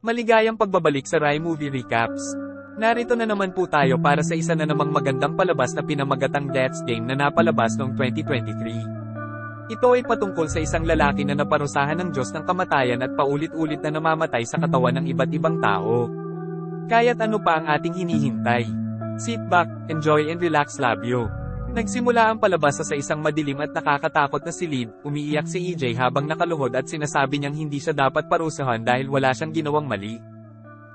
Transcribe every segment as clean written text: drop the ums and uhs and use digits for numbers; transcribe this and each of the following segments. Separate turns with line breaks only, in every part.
Maligayang pagbabalik sa Rai Movie Recaps. Narito na naman po tayo para sa isa na namang magandang palabas na pinamagatang Death's Game na napalabas noong 2023. Ito ay patungkol sa isang lalaki na naparusahan ng Diyos ng kamatayan at paulit-ulit na namamatay sa katawan ng iba't ibang tao. Kaya't ano pa ang ating hinihintay? Sit back, enjoy and relax labyo. Nagsimula ang palabas sa isang madilim at nakakatakot na silid, umiiyak si EJ habang nakaluhod at sinasabi niyang hindi siya dapat parusahan dahil wala siyang ginawang mali.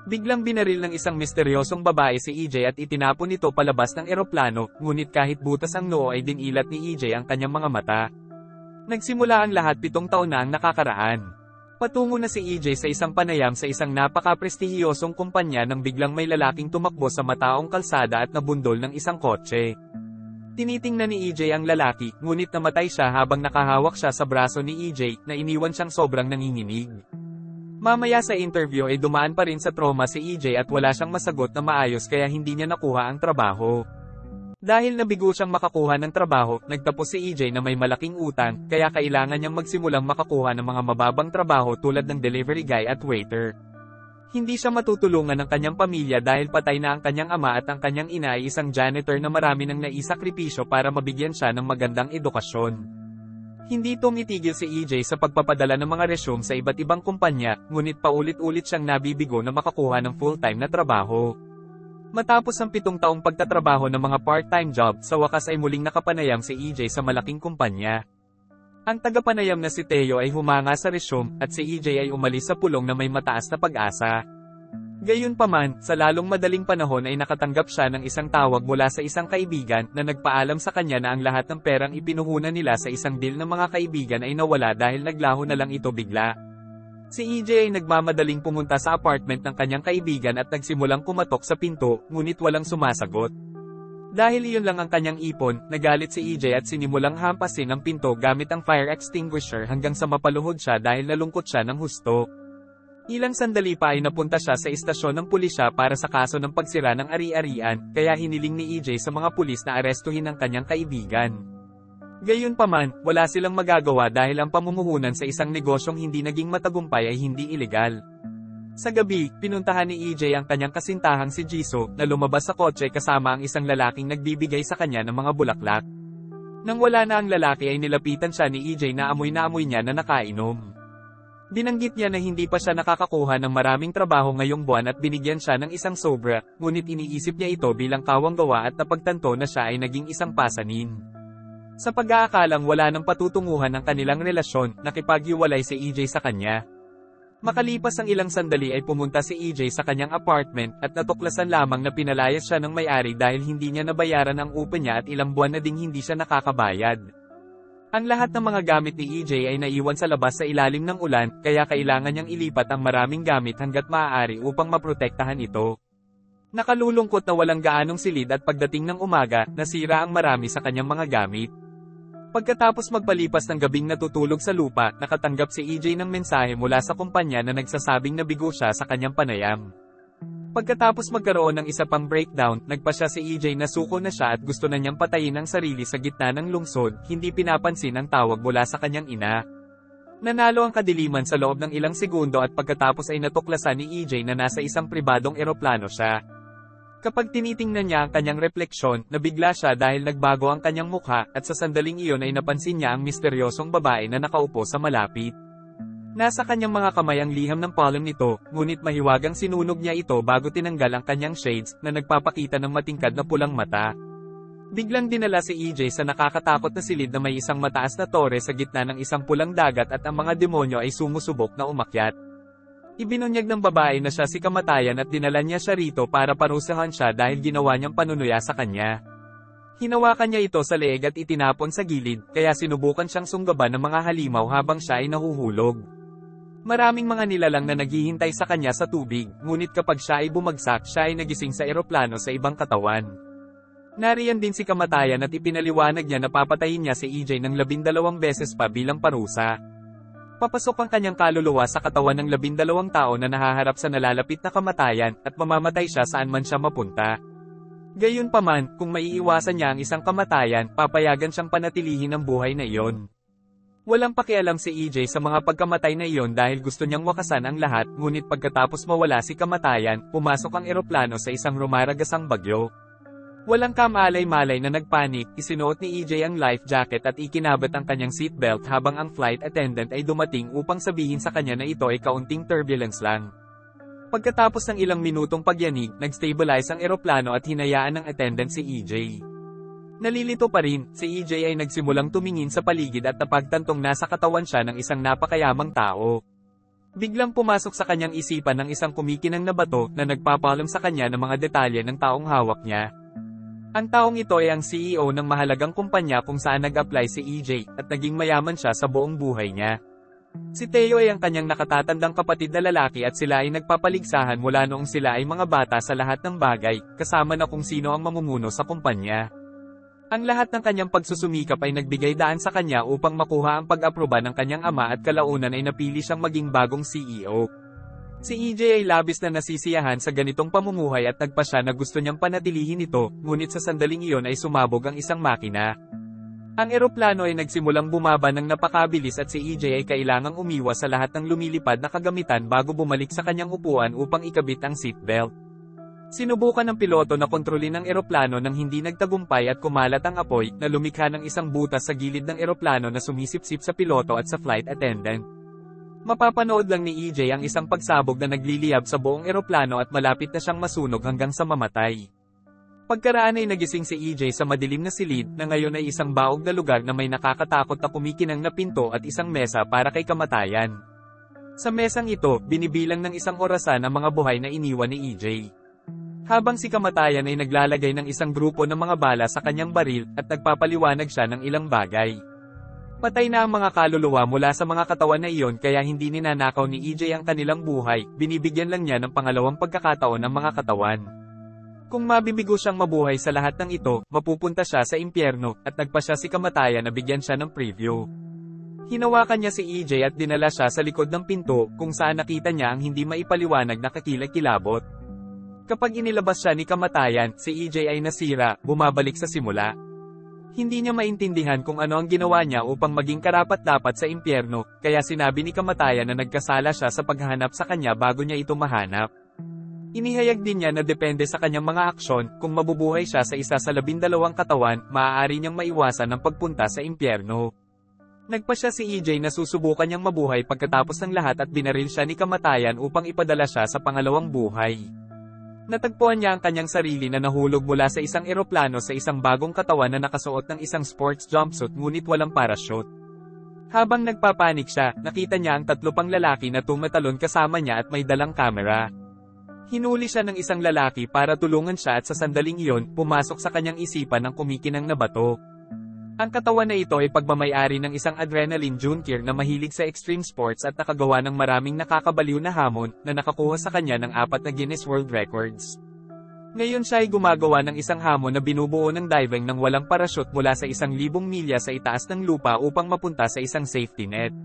Biglang binaril ng isang misteryosong babae si EJ at itinapon ito palabas ng eroplano, ngunit kahit butas ang noo ay dinilat ni EJ ang kanyang mga mata. Nagsimula ang lahat 7 taon na ang nakakaraan. Patungo na si EJ sa isang panayam sa isang napaka-prestihiyosong kumpanya nang biglang may lalaking tumakbo sa mataong kalsada at nabundol ng isang kotse. Tinitingnan ni EJ ang lalaki, ngunit namatay siya habang nakahawak siya sa braso ni EJ, na iniwan siyang sobrang nanginginig. Mamaya sa interview ay dumaan pa rin sa trauma si EJ at wala siyang masagot na maayos kaya hindi niya nakuha ang trabaho. Dahil nabigo siyang makakuha ng trabaho, nagtapos si EJ na may malaking utang, kaya kailangan niyang magsimulang makakuha ng mga mababang trabaho tulad ng delivery guy at waiter. Hindi siya matutulungan ng kanyang pamilya dahil patay na ang kanyang ama at ang kanyang ina ay isang janitor na marami nang naisakripisyo para mabigyan siya ng magandang edukasyon. Hindi tumitigil si EJ sa pagpapadala ng mga resume sa iba't ibang kumpanya, ngunit paulit-ulit siyang nabibigo na makakuha ng full-time na trabaho. Matapos ang 7 taong pagtatrabaho ng mga part-time job, sa wakas ay muling nakapanayam si EJ sa malaking kumpanya. Ang tagapanayam na si Theo ay humanga sa resume, at si EJ ay umalis sa pulong na may mataas na pag-asa. Gayunpaman, sa lalong madaling panahon ay nakatanggap siya ng isang tawag mula sa isang kaibigan na nagpaalam sa kanya na ang lahat ng perang ipinuhunan nila sa isang deal ng mga kaibigan ay nawala dahil naglaho na lang ito bigla. Si EJ ay nagmamadaling pumunta sa apartment ng kanyang kaibigan at nagsimulang kumatok sa pinto, ngunit walang sumasagot. Dahil iyon lang ang kanyang ipon, nagalit si EJ at sinimulang hampasin ang pinto gamit ang fire extinguisher hanggang sa mapaluhod siya dahil nalungkot siya ng husto. Ilang sandali pa ay napunta siya sa istasyon ng pulisya para sa kaso ng pagsira ng ari-arian, kaya hiniling ni EJ sa mga pulis na arestuhin ang kanyang kaibigan. Gayunpaman, wala silang magagawa dahil ang pamumuhunan sa isang negosyong hindi naging matagumpay ay hindi ilegal. Sa gabi, pinuntahan ni EJ ang kanyang kasintahang si Jisoo, na lumabas sa kotse kasama ang isang lalaking nagbibigay sa kanya ng mga bulaklak. Nang wala na ang lalaki ay nilapitan siya ni EJ na amoy niya na nakainom. Binanggit niya na hindi pa siya nakakakuha ng maraming trabaho ngayong buwan at binigyan siya ng isang sobra, ngunit iniisip niya ito bilang kawang-gawa at napagtanto na siya ay naging isang pasanin. Sa pag-aakalang wala nang patutunguhan ang kanilang relasyon, nakipaghiwalay si EJ sa kanya. Makalipas ang ilang sandali ay pumunta si EJ sa kanyang apartment at natuklasan lamang na pinalayas siya ng may-ari dahil hindi niya nabayaran ang upa niya at ilang buwan na ding hindi siya nakakabayad. Ang lahat ng mga gamit ni EJ ay naiwan sa labas sa ilalim ng ulan, kaya kailangan niyang ilipat ang maraming gamit hanggat maaari upang maprotektahan ito. Nakalulungkot na walang gaanong silid at pagdating ng umaga, nasira ang marami sa kanyang mga gamit. Pagkatapos magpalipas ng gabing natutulog sa lupa, nakatanggap si EJ ng mensahe mula sa kumpanya na nagsasabing nabigo siya sa kanyang panayam. Pagkatapos magkaroon ng isa pang breakdown, nagpasya si EJ na suko na siya at gusto na niyang patayin ang sarili sa gitna ng lungsod, hindi pinapansin ang tawag mula sa kanyang ina. Nanalo ang kadiliman sa loob ng ilang segundo at pagkatapos ay natuklasan ni EJ na nasa isang pribadong eroplano siya. Kapag tinitingnan niya ang kanyang refleksyon, nabigla siya dahil nagbago ang kanyang mukha, at sa sandaling iyon ay napansin niya ang misteryosong babae na nakaupo sa malapit. Nasa kanyang mga kamay ang liham ng palm nito, ngunit mahiwagang sinunog niya ito bago tinanggal ang kanyang shades, na nagpapakita ng matingkad na pulang mata. Biglang dinala si EJ sa nakakatakot na silid na may isang mataas na tore sa gitna ng isang pulang dagat at ang mga demonyo ay sumusubok na umakyat. Ibinunyag ng babae na siya si kamatayan at dinala niya siya rito para parusahan siya dahil ginawa niyang panunuya sa kanya. Hinawakan niya ito sa leeg at itinapon sa gilid, kaya sinubukan siyang sunggaban ng mga halimaw habang siya ay nahuhulog. Maraming mga nilalang na naghihintay sa kanya sa tubig, ngunit kapag siya ay bumagsak, siya ay nagising sa eroplano sa ibang katawan. Nariyan din si kamatayan at ipinaliwanag niya na papatayin niya si EJ ng 12 beses pa bilang parusa. Papasok ang kanyang kaluluwa sa katawan ng 12 tao na nahaharap sa nalalapit na kamatayan, at mamamatay siya saan man siya mapunta. Gayunpaman, kung maiiwasan niya ang isang kamatayan, papayagan siyang panatilihin ang buhay na iyon. Walang pakialam si EJ sa mga pagkamatay na iyon dahil gusto niyang wakasan ang lahat, ngunit pagkatapos mawala si kamatayan, pumasok ang eroplano sa isang rumaragasang bagyo. Walang kamalay-malay na nagpanik, isinuot ni EJ ang life jacket at ikinabat ang kanyang seatbelt habang ang flight attendant ay dumating upang sabihin sa kanya na ito ay kaunting turbulence lang. Pagkatapos ng ilang minutong pagyanig, nag-stabilize ang eroplano at hinayaan ng attendant si EJ. Nalilito pa rin, si EJ ay nagsimulang tumingin sa paligid at napagtantong nasa katawan siya ng isang napakayamang tao. Biglang pumasok sa kanyang isipan ng isang kumikinang na bato na nagpapaalam sa kanya ng mga detalye ng taong hawak niya. Ang taong ito ay ang CEO ng mahalagang kumpanya kung saan nag-apply si EJ at naging mayaman siya sa buong buhay niya. Si Theo ay ang kanyang nakatatandang kapatid na lalaki at sila ay nagpapaligsahan mula noong sila ay mga bata sa lahat ng bagay, kasama na kung sino ang mamumuno sa kumpanya. Ang lahat ng kanyang pagsusumikap ay nagbigay daan sa kanya upang makuha ang pag-aproba ng kanyang ama at kalaunan ay napili siyang maging bagong CEO. Si EJ ay labis na nasisiyahan sa ganitong pamumuhay at nagpasya na gusto niyang panatilihin ito, ngunit sa sandaling iyon ay sumabog ang isang makina. Ang eroplano ay nagsimulang bumaba ng napakabilis at si EJ ay kailangang umiwas sa lahat ng lumilipad na kagamitan bago bumalik sa kanyang upuan upang ikabit ang seatbelt. Sinubukan ng piloto na kontrolin ang eroplano nang hindi nagtagumpay at kumalat ang apoy na lumikha ng isang butas sa gilid ng eroplano na sumisipsip sa piloto at sa flight attendant. Mapapanood lang ni EJ ang isang pagsabog na nagliliyab sa buong eroplano at malapit na siyang masunog hanggang sa mamatay. Pagkaraan ay nagising si EJ sa madilim na silid na ngayon ay isang baog na lugar na may nakakatakot na kumikinang na pinto at isang mesa para kay kamatayan. Sa mesang ito, binibilang ng isang orasan ang mga buhay na iniwan ni EJ. Habang si kamatayan ay naglalagay ng isang grupo ng mga bala sa kanyang baril at nagpapaliwanag siya ng ilang bagay. Patay na ang mga kaluluwa mula sa mga katawan na iyon kaya hindi ninanakaw ni EJ ang kanilang buhay, binibigyan lang niya ng pangalawang pagkakataon ang mga katawan. Kung mabibigo siyang mabuhay sa lahat ng ito, mapupunta siya sa impyerno, at nagpasya si kamatayan na bigyan siya ng preview. Hinawakan niya si EJ at dinala siya sa likod ng pinto, kung saan nakita niya ang hindi maipaliwanag na kakilakilabot. Kapag inilabas siya ni kamatayan, si EJ ay nasira, bumabalik sa simula. Hindi niya maintindihan kung ano ang ginawa niya upang maging karapat-dapat sa impyerno, kaya sinabi ni kamatayan na nagkasala siya sa paghahanap sa kanya bago niya ito mahanap. Inihayag din niya na depende sa kanyang mga aksyon, kung mabubuhay siya sa isa sa 12 katawan, maaari niyang maiwasan ang pagpunta sa impyerno. Nagpasya si EJ na susubukan niyang mabuhay pagkatapos ng lahat at binaril siya ni kamatayan upang ipadala siya sa pangalawang buhay. Natagpuan niya ang kanyang sarili na nahulog mula sa isang eroplano sa isang bagong katawan na nakasuot ng isang sports jumpsuit ngunit walang parachute. Habang nagpapanik siya, nakita niya ang 3 pang lalaki na tumatalon kasama niya at may dalang kamera. Hinuli siya ng isang lalaki para tulungan siya at sa sandaling iyon, pumasok sa kanyang isipan ang kumikinang na bato. Ang katawan na ito ay pagmamayari ng isang adrenaline junkier na mahilig sa extreme sports at nakagawa ng maraming nakakabaliw na hamon na nakakuha sa kanya ng 4 na Guinness World Records. Ngayon siya ay gumagawa ng isang hamon na binubuo ng diving ng walang parachute mula sa 1,000 milya sa itaas ng lupa upang mapunta sa isang safety net.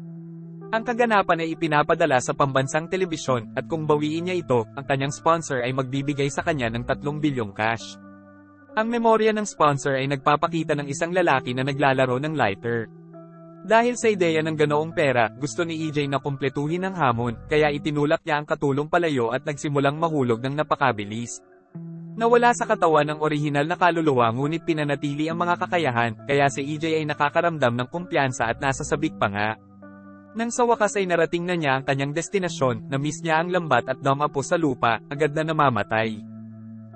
Ang kaganapan ay ipinapadala sa pambansang telebisyon at kung bawiin niya ito, ang kanyang sponsor ay magbibigay sa kanya ng 3 bilyong cash. Ang memorya ng sponsor ay nagpapakita ng isang lalaki na naglalaro ng lighter. Dahil sa ideya ng ganoong pera, gusto ni EJ na kumpletuhin ang hamon, kaya itinulak niya ang katulong palayo at nagsimulang mahulog ng napakabilis. Nawala sa katawan ang orihinal na kaluluwa ngunit pinanatili ang mga kakayahan, kaya si EJ ay nakakaramdam ng kumpiyansa at nasa sabik pa nga. Nang sa wakas ay narating na niya ang kanyang destinasyon, na-miss niya ang lambat at dumapo sa lupa, agad na namamatay.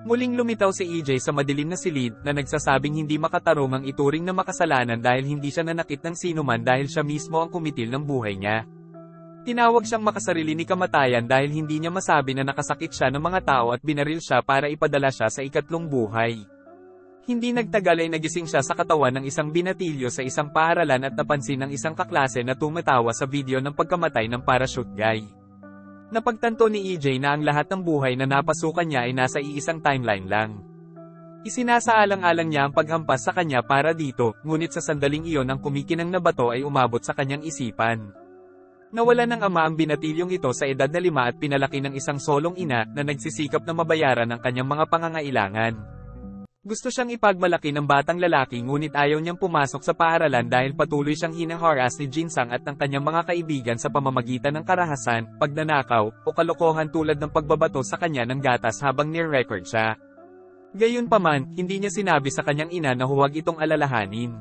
Muling lumitaw si EJ sa madilim na silid na nagsasabing hindi makatarong ang ituring na makasalanan dahil hindi siya nanakit ng sinuman dahil siya mismo ang kumitil ng buhay niya. Tinawag siyang makasarili ni kamatayan dahil hindi niya masabi na nakasakit siya ng mga tao at binaril siya para ipadala siya sa ikatlong buhay. Hindi nagtagal ay nagising siya sa katawan ng isang binatilyo sa isang paaralan at napansin ng isang kaklase na tumatawa sa video ng pagkamatay ng parachute guy. Napagtanto ni EJ na ang lahat ng buhay na napasukan niya ay nasa iisang timeline lang. Isinasaalang-alang niya ang paghampas sa kanya para dito, ngunit sa sandaling iyon ang kumikinang na bato ay umabot sa kanyang isipan. Nawala ng ama ang binatilyong ito sa edad na 5 at pinalaki ng isang solong ina na nagsisikap na mabayaran ang kanyang mga pangangailangan. Gusto siyang ipagmalaki ng batang lalaki ngunit ayaw niyang pumasok sa paaralan dahil patuloy siyang hinaharas ni Jinsang at ng kanyang mga kaibigan sa pamamagitan ng karahasan, pagnanakaw, o kalokohan tulad ng pagbabato sa kanya ng gatas habang near-record siya. Gayunpaman, hindi niya sinabi sa kanyang ina na huwag itong alalahanin.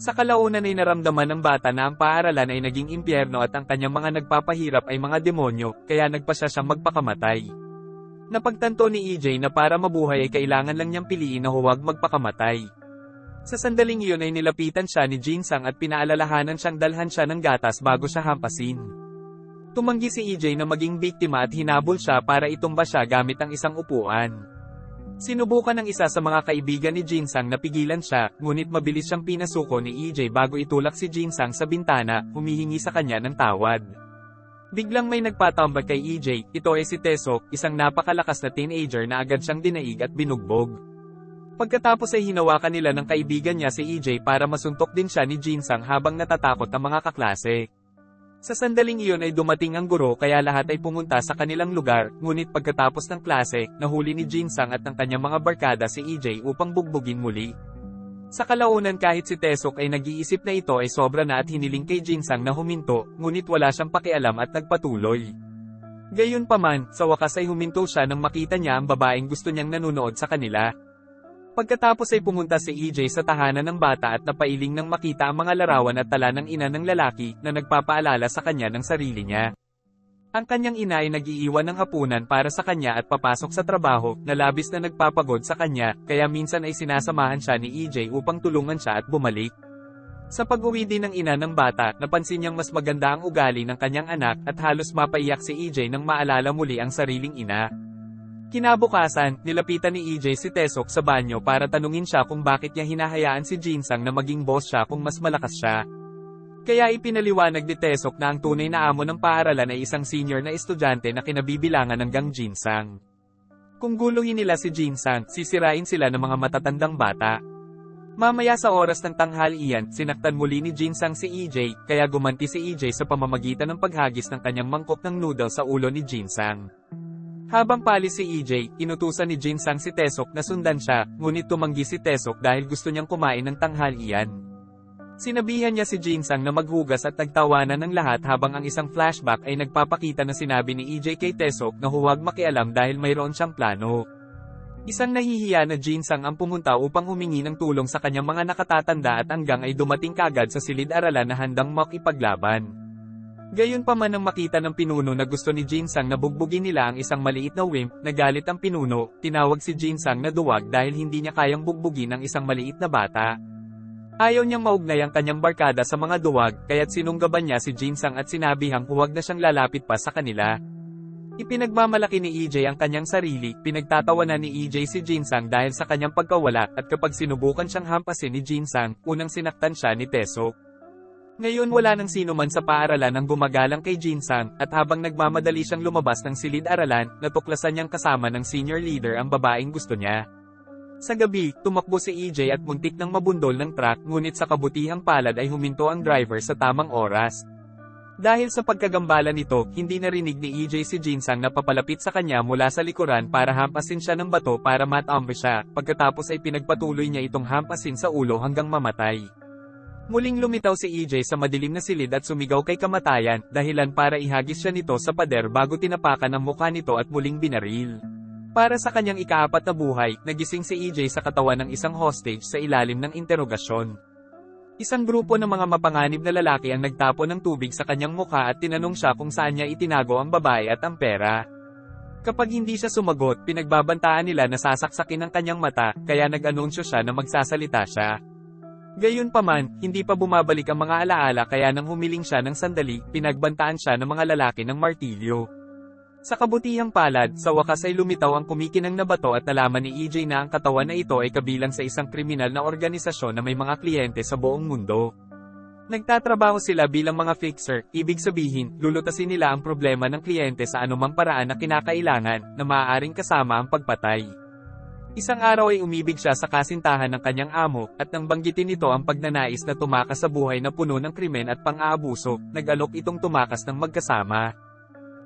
Sa kalaunan ay naramdaman ng bata na ang paaralan ay naging impyerno at ang kanyang mga nagpapahirap ay mga demonyo, kaya nagpasya siyang magpakamatay. Napagtanto ni EJ na para mabuhay ay kailangan lang niyang piliin na huwag magpakamatay. Sa sandaling iyon ay nilapitan siya ni Jinsang at pinaalalahanan siyang dalhan siya ng gatas bago siya hampasin. Tumanggi si EJ na maging biktima at hinabol siya para itumba siya gamit ang isang upuan. Sinubukan ng isa sa mga kaibigan ni Jinsang na pigilan siya, ngunit mabilis siyang pinasuko ni EJ bago itulak si Jinsang sa bintana, humihingi sa kanya ng tawad. Biglang may nagpatambak kay EJ, ito ay si Tesok, isang napakalakas na teenager na agad siyang dinaig at binugbog. Pagkatapos ay hinawakan nila ng kaibigan niya si EJ para masuntok din siya ni Jinsang habang natatakot ang mga kaklase. Sa sandaling iyon ay dumating ang guro kaya lahat ay pumunta sa kanilang lugar, ngunit pagkatapos ng klase, nahuli ni Jinsang at ng kanyang mga barkada si EJ upang bugbugin muli. Sa kalaunan kahit si Tesok ay nag-iisip na ito ay sobra na at hiniling kay Jinsang na huminto, ngunit wala siyang pakialam at nagpatuloy. Gayunpaman, sa wakas ay huminto siya nang makita niya ang babaeng gusto niyang nanonood sa kanila. Pagkatapos ay pumunta si EJ sa tahanan ng bata at napailing nang makita ang mga larawan at tala ng ina ng lalaki na nagpapaalala sa kanya ng sarili niya. Ang kanyang ina ay nag-iiwan ng hapunan para sa kanya at papasok sa trabaho, na labis na nagpapagod sa kanya, kaya minsan ay sinasamahan siya ni EJ upang tulungan siya at bumalik. Sa pag-uwi din ng ina ng bata, napansin niyang mas maganda ang ugali ng kanyang anak at halos mapaiyak si EJ nang maalala muli ang sariling ina. Kinabukasan, nilapitan ni EJ si Tesok sa banyo para tanungin siya kung bakit niya hinahayaan si Jinsang na maging boss siya kung mas malakas siya. Kaya ipinaliwanag ni Tesok na ang tunay na amo ng paaralan ay isang senior na estudyante na kinabibilangan hanggang Jinsang. Kung guluhin nila si Jinsang, sisirain sila ng mga matatandang bata. Mamaya sa oras ng tanghalian, sinaktan muli ni Jinsang si EJ, kaya gumanti si EJ sa pamamagitan ng paghagis ng kanyang mangkok ng noodle sa ulo ni Jinsang. Habang palis si EJ, inutusan ni Jinsang si Tesok na sundan siya, ngunit tumanggi si Tesok dahil gusto niyang kumain ng tanghalian. Sinabihan niya si Jinsang na maghugas at nagtawanan ng lahat habang ang isang flashback ay nagpapakita na sinabi ni EJ kay Tesok na huwag makialam dahil mayroon siyang plano. Isang nahihiya na Jinsang ang pumunta upang humingi ng tulong sa kanyang mga nakatatanda at hanggang ay dumating kagad sa silid-aralan na handang makipaglaban. Gayunpaman nang makita ng pinuno na gusto ni Jinsang na bugbugin nila ang isang maliit na wimp, nagalit ang pinuno, tinawag si Jinsang na duwag dahil hindi niya kayang bugbugin ang isang maliit na bata. Ayaw niyang maugnay ang kanyang barkada sa mga duwag, kaya't sinunggaban niya si Jinsang at sinabihang huwag na siyang lalapit pa sa kanila. Ipinagmamalaki ni EJ ang kanyang sarili, pinagtatawanan ni EJ si Jinsang dahil sa kanyang pagkawala at kapag sinubukan siyang hampasin ni Jinsang, unang sinaktan siya ni Tesok. Ngayon wala nang sino man sa paaralan ang gumagalang kay Jinsang, at habang nagmamadali siyang lumabas ng silid-aralan, natuklasan niyang kasama ng senior leader ang babaeng gusto niya. Sa gabi, tumakbo si EJ at muntik ng mabundol ng truck, ngunit sa kabutihang palad ay huminto ang driver sa tamang oras. Dahil sa pagkagambala nito, hindi narinig ni EJ si Jinsang na papalapit sa kanya mula sa likuran para hampasin siya ng bato para matambe siya, pagkatapos ay pinagpatuloy niya itong hampasin sa ulo hanggang mamatay. Muling lumitaw si EJ sa madilim na silid at sumigaw kay kamatayan, dahilan para ihagis siya nito sa pader bago tinapakan ang mukha nito at muling binaril. Para sa kanyang ikaapat na buhay, nagising si EJ sa katawan ng isang hostage sa ilalim ng interogasyon. Isang grupo ng mga mapanganib na lalaki ang nagtapon ng tubig sa kanyang mukha at tinanong siya kung saan niya itinago ang babae at ang pera. Kapag hindi siya sumagot, pinagbabantaan nila na sasaksakin ang kanyang mata, kaya nag-anunsyo siya na magsasalita siya. Gayunpaman, hindi pa bumabalik ang mga alaala kaya nang humiling siya ng sandali, pinagbantaan siya ng mga lalaki ng martilyo. Sa kabutihang palad, sa wakas ay lumitaw ang kumikinang na bato at nalaman ni EJ na ang katawan na ito ay kabilang sa isang kriminal na organisasyon na may mga kliyente sa buong mundo. Nagtatrabaho sila bilang mga fixer, ibig sabihin, lulutasin nila ang problema ng kliyente sa anumang paraan na kinakailangan, na maaaring kasama ang pagpatay. Isang araw ay umibig siya sa kasintahan ng kanyang amo, at nang banggitin nito ang pagnanais na tumakas sa buhay na puno ng krimen at pang-aabuso, nag-alok itong tumakas ng magkasama.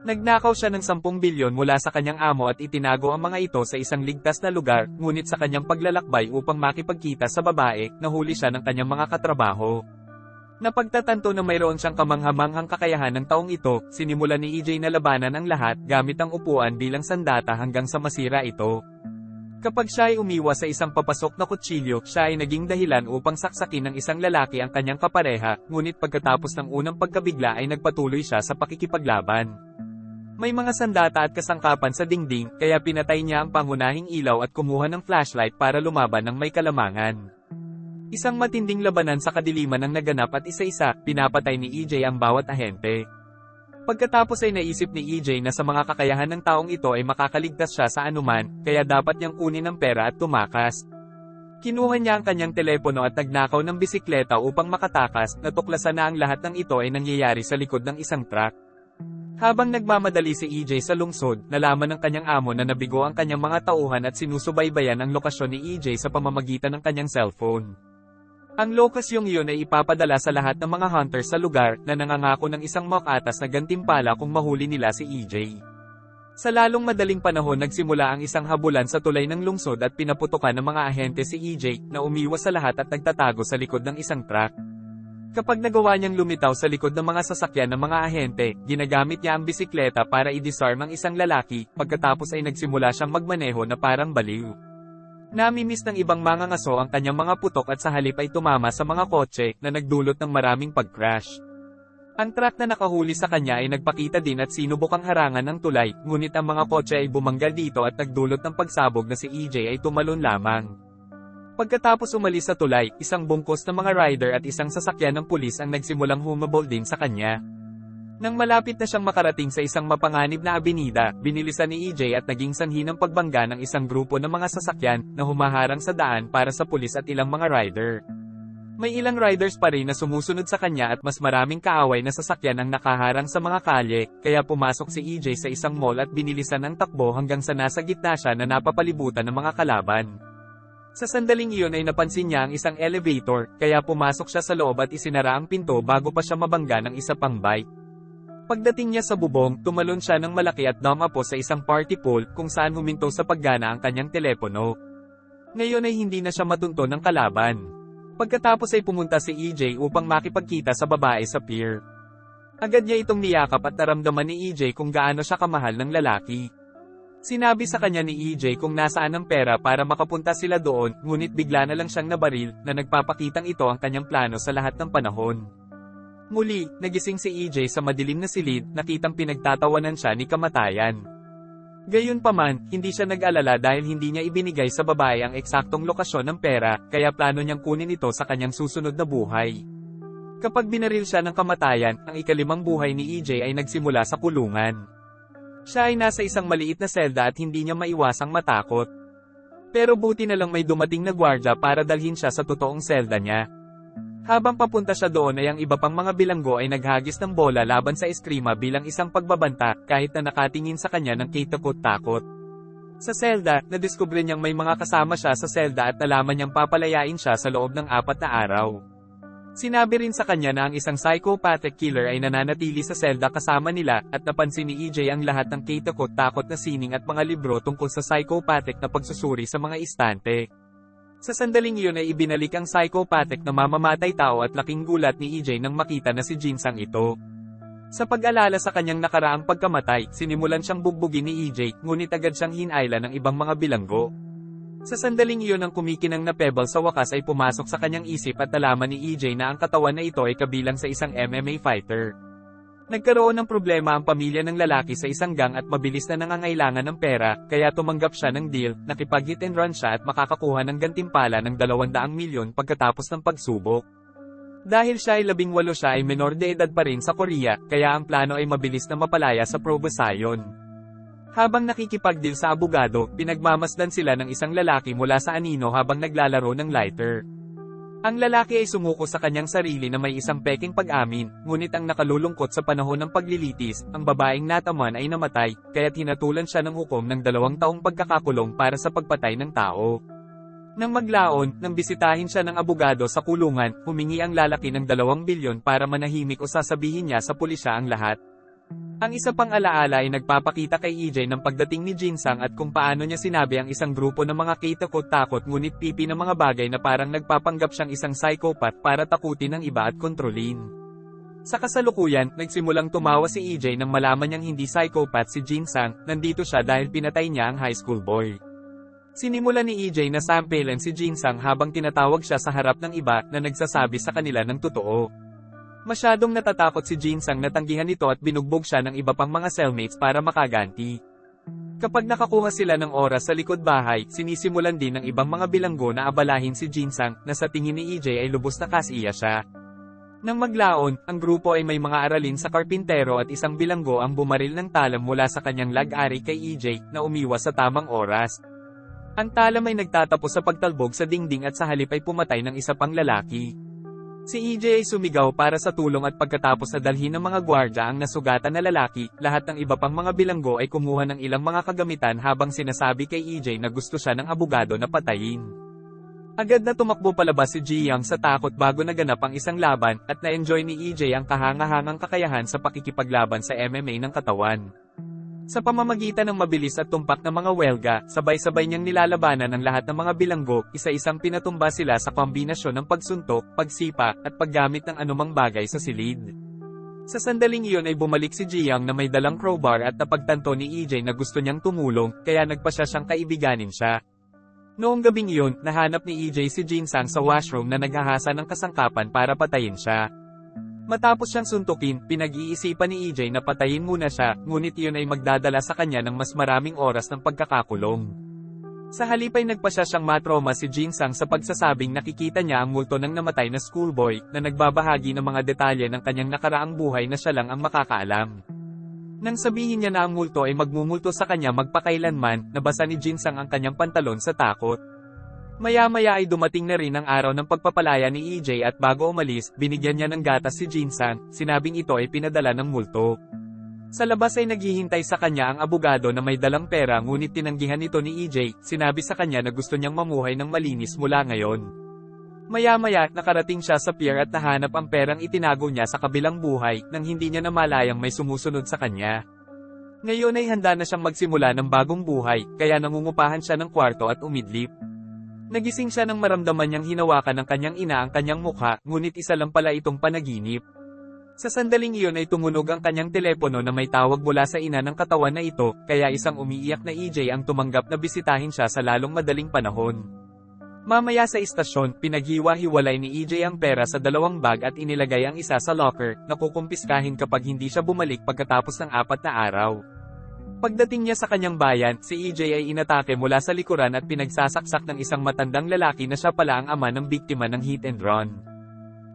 Nagnakaw siya ng 10 bilyon mula sa kanyang amo at itinago ang mga ito sa isang ligtas na lugar, ngunit sa kanyang paglalakbay upang makipagkita sa babae, nahuli siya ng kanyang mga katrabaho. Napagtatanto na mayroon siyang kamanghamanghang kakayahan ng taong ito, sinimulan ni EJ na labanan ang lahat gamit ang upuan bilang sandata hanggang sa masira ito. Kapag siya ay umiwas sa isang papasok na kutsilyo, siya ay naging dahilan upang saksakin ng isang lalaki ang kanyang kapareha, ngunit pagkatapos ng unang pagkabigla ay nagpatuloy siya sa pakikipaglaban. May mga sandata at kasangkapan sa dingding, kaya pinatay niya ang pangunahing ilaw at kumuha ng flashlight para lumaban ng may kalamangan. Isang matinding labanan sa kadiliman ang naganap at isa-isa, pinapatay ni EJ ang bawat ahente. Pagkatapos ay naisip ni EJ na sa mga kakayahan ng taong ito ay makakaligtas siya sa anuman, kaya dapat niyang kunin ang pera at tumakas. Kinuha niya ang kanyang telepono at nagnakaw ng bisikleta upang makatakas, natuklasan na ang lahat ng ito ay nangyayari sa likod ng isang truck. Habang nagmamadali si EJ sa lungsod, nalaman ng kanyang amo na nabigo ang kanyang mga tauhan at sinusubaybayan ang lokasyon ni EJ sa pamamagitan ng kanyang cellphone. Ang lokasyong iyon ay ipapadala sa lahat ng mga hunters sa lugar na nangangako ng isang makatas na gantimpala kung mahuli nila si EJ. Sa lalong madaling panahon nagsimula ang isang habulan sa tulay ng lungsod at pinaputukan ng mga ahente si EJ na umiwas sa lahat at nagtatago sa likod ng isang truck. Kapag nagawa niyang lumitaw sa likod ng mga sasakyan ng mga ahente, ginagamit niya ang bisikleta para i-disarm ang isang lalaki, pagkatapos ay nagsimula siyang magmaneho na parang baliw. Namimiss ng ibang mangangaso ang kanyang mga putok at sa halip ay tumama sa mga kotse na nagdulot ng maraming pag-crash. Ang truck na nakahuli sa kanya ay nagpakita din at sinubukang harangan ng tulay, ngunit ang mga kotse ay bumanggal dito at nagdulot ng pagsabog na si EJ ay tumalon lamang. Pagkatapos umalis sa tulay, isang bungkos ng mga rider at isang sasakyan ng pulis ang nagsimulang humabol din sa kanya. Nang malapit na siyang makarating sa isang mapanganib na abenida, binilisan ni EJ at naging sanhi ng pagbangga ng isang grupo ng mga sasakyan na humaharang sa daan para sa pulis at ilang mga rider. May ilang riders pa rin na sumusunod sa kanya at mas maraming kaaway na sasakyan ang nakaharang sa mga kalye, kaya pumasok si EJ sa isang mall at binilisan ang takbo hanggang sa nasa gitna siya na napapalibutan ng mga kalaban. Sa sandaling iyon ay napansin niya ang isang elevator, kaya pumasok siya sa loob at isinara ang pinto bago pa siya mabangga ng isa pang bike. Pagdating niya sa bubong, tumalon siya ng malaki at dumapo sa isang party pool kung saan huminto sa paggana ang kanyang telepono. Ngayon ay hindi na siya matunto ng kalaban. Pagkatapos ay pumunta si EJ upang makipagkita sa babae sa pier. Agad niya itong niyakap at naramdaman ni EJ kung gaano siya kamahal ng lalaki. Sinabi sa kanya ni EJ kung nasaan ang pera para makapunta sila doon, ngunit bigla na lang siyang nabaril, na nagpapakitang ito ang kanyang plano sa lahat ng panahon. Muli, nagising si EJ sa madilim na silid, nakitang pinagtatawanan siya ni kamatayan. Gayunpaman, hindi siya nag-alala dahil hindi niya ibinigay sa babae ang eksaktong lokasyon ng pera, kaya plano niyang kunin ito sa kanyang susunod na buhay. Kapag binaril siya ng kamatayan, ang ikalimang buhay ni EJ ay nagsimula sa kulungan. Siya ay nasa isang maliit na selda at hindi niya maiwasang matakot. Pero buti na lang may dumating na gwardya para dalhin siya sa totoong selda niya. Habang papunta siya doon ay ang iba pang mga bilanggo ay naghagis ng bola laban sa eskrima bilang isang pagbabanta, kahit na nakatingin sa kanya ng kitakot-takot. Sa selda, nadiskubre niyang may mga kasama siya sa selda at nalaman niyang papalayain siya sa loob ng 4 na araw. Sinabi rin sa kanya na ang isang psychopathic killer ay nananatili sa selda kasama nila, at napansin ni EJ ang lahat ng kitakot-takot na sining at mga libro tungkol sa psychopathic na pagsusuri sa mga istante. Sa sandaling iyon ay ibinalik ang psychopathic na mamamatay tao at laking gulat ni EJ nang makita na si Jinsang ito. Sa pag-alala sa kanyang nakaraang pagkamatay, sinimulan siyang bugbugin ni EJ, ngunit agad siyang hinayla ng ibang mga bilanggo. Sa sandaling iyon ang kumikinang na pebble sa wakas ay pumasok sa kanyang isip at nalaman ni EJ na ang katawan na ito ay kabilang sa isang MMA fighter. Nagkaroon ng problema ang pamilya ng lalaki sa isang gang at mabilis na nangangailangan ng pera, kaya tumanggap siya ng deal, nakipag-hit and run siya at makakakuha ng gantimpala ng 200 milyon pagkatapos ng pagsubok. Dahil siya ay 18 siya ay menor de edad pa rin sa Korea, kaya ang plano ay mabilis na mapalaya sa probasayon. Habang nakikipag-deal sa abogado, pinagmamasdan sila ng isang lalaki mula sa anino habang naglalaro ng lighter. Ang lalaki ay sumuko sa kanyang sarili na may isang peking pag-amin, ngunit ang nakalulungkot sa panahon ng paglilitis, ang babaeng nataman ay namatay, kaya tinatulan siya ng hukom ng 2 taong pagkakakulong para sa pagpatay ng tao. Nang maglaon, nang bisitahin siya ng abogado sa kulungan, humingi ang lalaki ng 2 bilyon para manahimik o sasabihin niya sa pulisya ang lahat. Ang isa pang alaala ay nagpapakita kay EJ ng pagdating ni Jinsang at kung paano niya sinabi ang isang grupo ng mga kitakot-takot ngunit pipi ng mga bagay na parang nagpapanggap siyang isang psychopath para takutin ang iba at kontrolin. Sa kasalukuyan, nagsimulang tumawa si EJ nang malaman niyang hindi psychopath si Jinsang, nandito siya dahil pinatay niya ang high school boy. Sinimula ni EJ na samplean si Jinsang habang tinatawag siya sa harap ng iba na nagsasabi sa kanila ng totoo. Masyadong natatakot si Jinsang na tanggihan ito at binugbog siya ng iba pang mga cellmates para makaganti. Kapag nakakuha sila ng oras sa likod bahay, sinisimulan din ng ibang mga bilanggo na abalahin si Jinsang na sa tingin ni EJ ay lubos na kasiya siya. Nang maglaon, ang grupo ay may mga aralin sa karpintero at isang bilanggo ang bumaril ng talam mula sa kanyang lag-ari kay EJ na umiwas sa tamang oras. Ang talam ay nagtatapos sa pagtalbog sa dingding at sa halip ay pumatay ng isa pang lalaki. Si EJ ay sumigaw para sa tulong at pagkatapos na dalhin ng mga gwardya ang nasugatan na lalaki, lahat ng iba pang mga bilanggo ay kumuha ng ilang mga kagamitan habang sinasabi kay EJ na gusto siya ng abogado na patayin. Agad na tumakbo palabas si Ji-young sa takot bago naganap ang isang laban, at na-enjoy ni EJ ang kahangahangang kakayahan sa pakikipaglaban sa MMA ng katawan. Sa pamamagitan ng mabilis at tumpak na mga welga, sabay-sabay niyang nilalabanan ang lahat ng mga bilanggo, isa-isang pinatumba sila sa kombinasyon ng pagsuntok, pagsipa, at paggamit ng anumang bagay sa silid. Sa sandaling iyon ay bumalik si Ji-young na may dalang crowbar at napagtanto ni EJ na gusto niyang tumulong, kaya nagpasya siyang kaibiganin siya. Noong gabing iyon, nahanap ni EJ si Jinsang sa washroom na naghahasa ng kasangkapan para patayin siya. Matapos siyang suntukin, pinag-iisipan ni EJ na patayin muna siya, ngunit iyon ay magdadala sa kanya ng mas maraming oras ng pagkakakulong. Sa halip ay nagpasya siyang matroma si Jinsang sa pagsasabing nakikita niya ang multo ng namatay na schoolboy, na nagbabahagi ng mga detalye ng kanyang nakaraang buhay na siya lang ang makakaalam. Nang sabihin niya na ang multo ay magmumulto sa kanya magpakailanman, nabasa ni Jinsang ang kanyang pantalon sa takot. Maya-maya ay dumating na rin ang araw ng pagpapalaya ni EJ at bago umalis, binigyan niya ng gatas si Jinsang, sinabing ito ay pinadala ng multo. Sa labas ay naghihintay sa kanya ang abogado na may dalang pera ngunit tinanggihan ito ni EJ, sinabi sa kanya na gusto niyang mamuhay ng malinis mula ngayon. Maya-maya, nakarating siya sa pier at nahanap ang perang itinago niya sa kabilang buhay, nang hindi niya namalayang may sumusunod sa kanya. Ngayon ay handa na siyang magsimula ng bagong buhay, kaya nangungupahan siya ng kwarto at umidlip. Nagising siya nang maramdaman niyang hinawakan ng kanyang ina ang kanyang mukha, ngunit isa lang pala itong panaginip. Sa sandaling iyon ay tumunog ang kanyang telepono na may tawag mula sa ina ng katawan na ito, kaya isang umiiyak na EJ ang tumanggap na bisitahin siya sa lalong madaling panahon. Mamaya sa istasyon, pinaghiwa-hiwalay ni EJ ang pera sa dalawang bag at inilagay ang isa sa locker, na kukumpiskahin kapag hindi siya bumalik pagkatapos ng 4 na araw. Pagdating niya sa kanyang bayan, si EJ ay inatake mula sa likuran at pinagsasaksak ng isang matandang lalaki na siya pala ang ama ng biktima ng hit and run.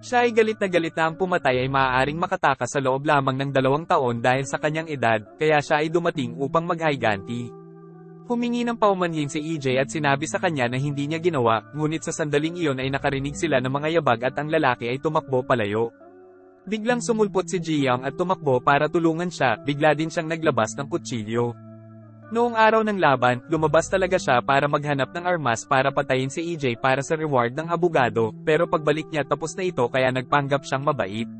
Siya ay galit na ang pumatay ay maaaring makatakas sa loob lamang ng 2 taon dahil sa kanyang edad, kaya siya ay dumating upang maghayganti. Humingi ng paumanhin si EJ at sinabi sa kanya na hindi niya ginawa, ngunit sa sandaling iyon ay nakarinig sila ng mga yabag at ang lalaki ay tumakbo palayo. Biglang sumulpot si Ji-young at tumakbo para tulungan siya, bigla din siyang naglabas ng kutsilyo. Noong araw ng laban, lumabas talaga siya para maghanap ng armas para patayin si EJ para sa reward ng abogado, pero pagbalik niya tapos na ito kaya nagpanggap siyang mabait.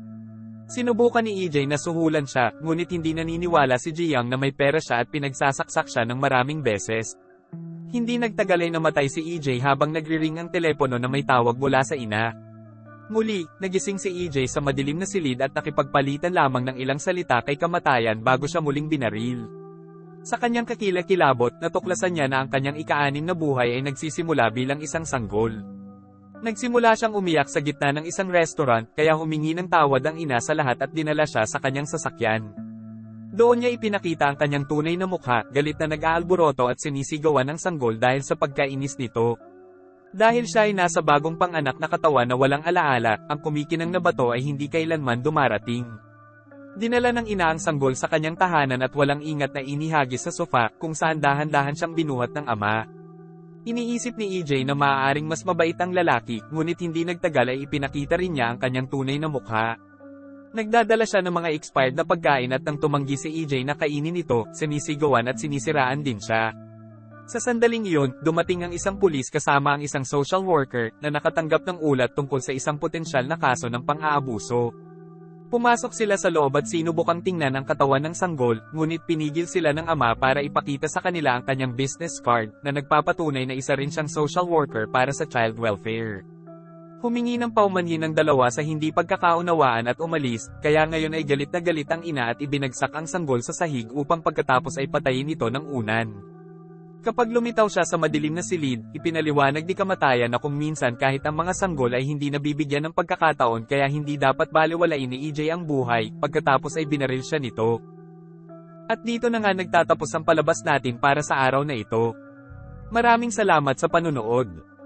Sinubukan ni EJ na suhulan siya, ngunit hindi naniniwala si Ji-young na may pera siya at pinagsasaksak siya ng maraming beses. Hindi nagtagal ay namatay si EJ habang nagri-ring ang telepono na may tawag mula sa ina. Muli, nagising si EJ sa madilim na silid at nakipagpalitan lamang ng ilang salita kay kamatayan bago siya muling binaril. Sa kanyang kakilakilabot, natuklasan niya na ang kanyang ika-6 na buhay ay nagsisimula bilang isang sanggol. Nagsimula siyang umiyak sa gitna ng isang restaurant, kaya humingi ng tawad ang ina sa lahat at dinala siya sa kanyang sasakyan. Doon niya ipinakita ang kanyang tunay na mukha, galit na nag-aalboroto at sinisigawan ng sanggol dahil sa pagkainis nito. Dahil siya ay nasa bagong panganak na katawan na walang alaala, ang kumikinang na bato ay hindi kailanman dumarating. Dinala ng ina ang sanggol sa kanyang tahanan at walang ingat na inihagis sa sofa, kung saan dahan-dahan siyang binuhat ng ama. Iniisip ni EJ na maaaring mas mabait ang lalaki, ngunit hindi nagtagal ay ipinakita rin niya ang kanyang tunay na mukha. Nagdadala siya ng mga expired na pagkain at nang tumanggi si EJ na kainin ito, sinisigawan at sinisiraan din siya. Sa sandaling iyon, dumating ang isang pulis kasama ang isang social worker na nakatanggap ng ulat tungkol sa isang potensyal na kaso ng pang-aabuso. Pumasok sila sa loob at sinubukang tingnan ang katawan ng sanggol, ngunit pinigil sila ng ama para ipakita sa kanila ang kanyang business card, na nagpapatunay na isa rin siyang social worker para sa child welfare. Humingi ng paumanhin ng dalawa sa hindi pagkakaunawaan at umalis, kaya ngayon ay galit na galit ang ina at ibinagsak ang sanggol sa sahig upang pagkatapos ay patayin ito ng unan. Kapag lumitaw siya sa madilim na silid, ipinaliwanag ni kamatayan na kung minsan kahit ang mga sanggol ay hindi nabibigyan ng pagkakataon kaya hindi dapat balewalain ni EJ ang buhay, pagkatapos ay binaril siya nito. At dito na nga nagtatapos ang palabas natin para sa araw na ito. Maraming salamat sa panunood.